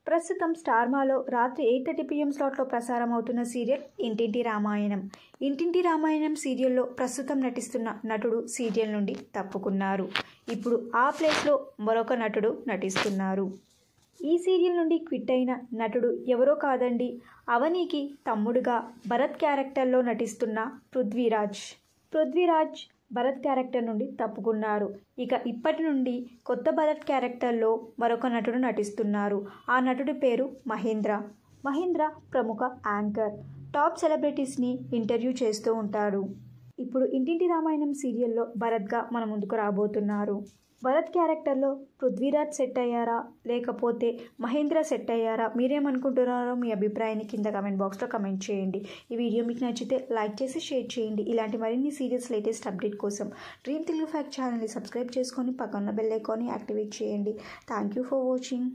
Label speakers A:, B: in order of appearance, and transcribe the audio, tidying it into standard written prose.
A: ప్రస్తుతం స్టార్మాలో రాత్రి 8:30 PM స్లాట్లో ప్రసారం అవుతున్న సీరియల్ ఇంటింటి రామాయణం. ఇంటింటి రామాయణం సీరియల్లో ప్రస్తుతం నటిస్తున్న నటుడు సీరియల్ నుండి తప్పుకున్నారు. ఇప్పుడు ఆ ప్లేస్లో మరొక నటుడు నటిస్తున్నారు. ఈ సీరియల్ నుండి క్విట్ అయిన నటుడు ఎవరో కాదండి, అవనికి తమ్ముడుగా భరత్ క్యారెక్టర్లో నటిస్తున్న పృథ్వీరాజ్ భరత్ క్యారెక్టర్ నుండి తప్పుకున్నారు. ఇక ఇప్పటి నుండి కొత్త భరత్ క్యారెక్టర్లో మరొక నటుడు నటిస్తున్నారు. ఆ నటుడి పేరు మహేంద్ర ప్రముఖ యాంకర్, టాప్ సెలబ్రిటీస్ని ఇంటర్వ్యూ చేస్తూ ఉంటాడు. ఇప్పుడు ఇంటింటి రామాయణం సీరియల్లో భరత్గా మన ముందుకు రాబోతున్నారు. భరత్ క్యారెక్టర్లో పృథ్వీరాజ్ సెట్ అయ్యారా లేకపోతే మహేంద్ర సెట్ అయ్యారా? మీరేమనుకుంటున్నారో మీ అభిప్రాయాన్ని కింద కమెంట్ బాక్స్లో కమెంట్ చేయండి. ఈ వీడియో మీకు నచ్చితే లైక్ చేసి షేర్ చేయండి. ఇలాంటి మరిన్ని సీరియల్స్ లేటెస్ట్ అప్డేట్ కోసం డ్రీమ్ తెలుగు ఫ్యాక్ట్ ఛానల్ని సబ్స్క్రైబ్ చేసుకొని పక్కన బెల్ ఐకాన్ని యాక్టివేట్ చేయండి. Thank you for watching.